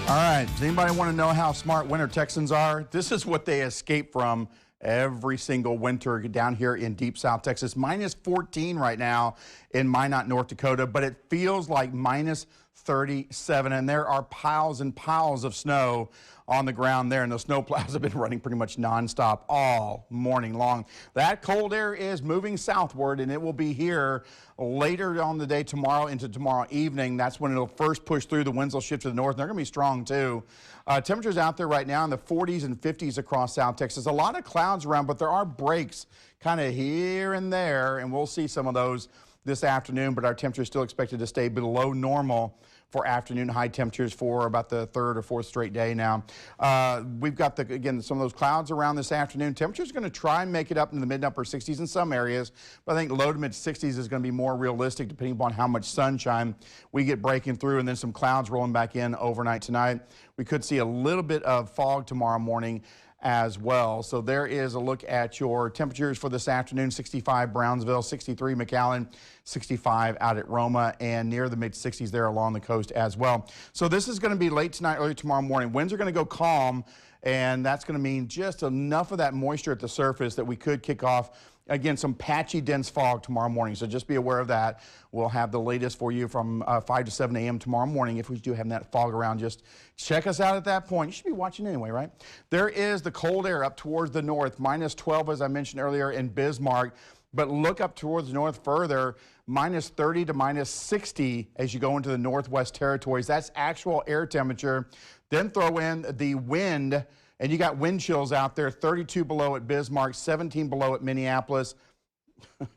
All right, does anybody want to know how smart winter Texans are? This is what they escape from every single winter down here in deep South Texas. Minus 14 right now in Minot, North Dakota, but it feels like minus 37, and there are piles and piles of snow on the ground there, and those snow plows have been running pretty much nonstop all morning long. That cold air is moving southward, and it will be here later on the day tomorrow into tomorrow evening. That's when it'll first push through. The winds will shift to the north, and they're going to be strong too. Temperatures out there right now in the 40s and 50s across South Texas. A lot of clouds around, but there are breaks kind of here and there, and we'll see some of those this afternoon, but our temperature is still expected to stay below normal for afternoon high temperatures for about the third or fourth straight day now. We've got, again, some of those clouds around this afternoon. Temperature's going to try and make it up in the mid and upper 60s in some areas, but I think low to mid 60s is going to be more realistic depending upon how much sunshine we get breaking through, and then some clouds rolling back in overnight tonight. We could see a little bit of fog tomorrow morning as well. So there is a look at your temperatures for this afternoon. 65 Brownsville, 63 McAllen, 65 out at Roma, and near the mid 60s there along the coast as well. So this is going to be late tonight, early tomorrow morning. Winds are going to go calm, and that's going to mean just enough of that moisture at the surface that we could kick off, again, some patchy, dense fog tomorrow morning. So just be aware of that. We'll have the latest for you from 5 to 7 a.m. tomorrow morning. If we do have that fog around, just check us out at that point. You should be watching anyway, right? There is the cold air up towards the north, minus 12, as I mentioned earlier, in Bismarck. But look up towards the north further, minus 30 to minus 60 as you go into the northwest territories. That's actual air temperature. Then throw in the wind, and you got wind chills out there, 32 below at Bismarck, 17 below at Minneapolis,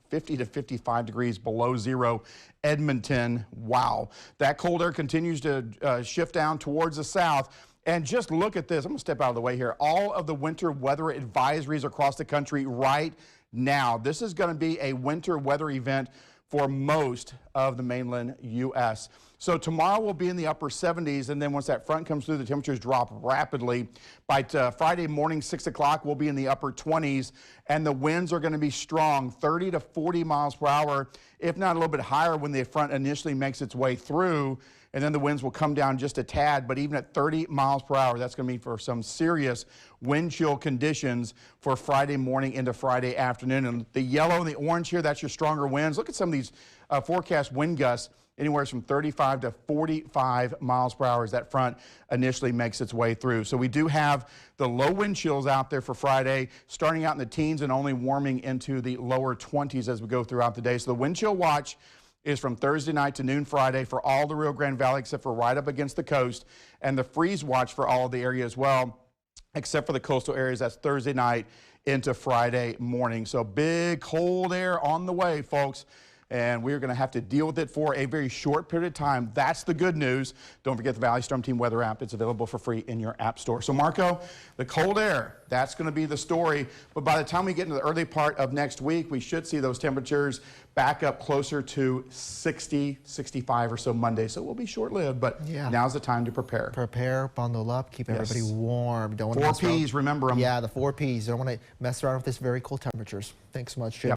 50 to 55 degrees below zero, Edmonton. Wow. That cold air continues to shift down towards the south. And just look at this. I'm going to step out of the way here. All of the winter weather advisories across the country right now. This is going to be a winter weather event for most of the mainland U.S. So tomorrow we'll be in the upper 70s, and then once that front comes through, the temperatures drop rapidly. By Friday morning, 6 o'clock, we'll be in the upper 20s, and the winds are going to be strong, 30 to 40 miles per hour, if not a little bit higher when the front initially makes its way through, and then the winds will come down just a tad. But even at 30 miles per hour, that's going to be for some serious wind chill conditions for Friday morning into Friday afternoon. And the yellow and the orange here, that's your stronger winds. Look at some of these forecast wind gusts, anywhere from 35 to 45 miles per hour as that front initially makes its way through. So we do have the low wind chills out there for Friday, starting out in the teens and only warming into the lower 20s as we go throughout the day. So the wind chill watch is from Thursday night to noon Friday for all the Rio Grande Valley except for right up against the coast, and the freeze watch for all of the area as well, except for the coastal areas. That's Thursday night into Friday morning. So big cold air on the way, folks, and we're going to have to deal with it for a very short period of time. That's the good news. Don't forget the Valley Storm Team weather app. It's available for free in your app store. So Marco, the cold air, that's going to be the story. But by the time we get into the early part of next week, we should see those temperatures back up closer to 60, 65 or so Monday. So it will be short-lived, but now's the time to prepare. Prepare, bundle up, keep everybody warm. Don't want to Four Ps, remember them. Yeah, the 4 Ps. Don't want to mess around with this very cold temperatures. Thanks so much, Jim.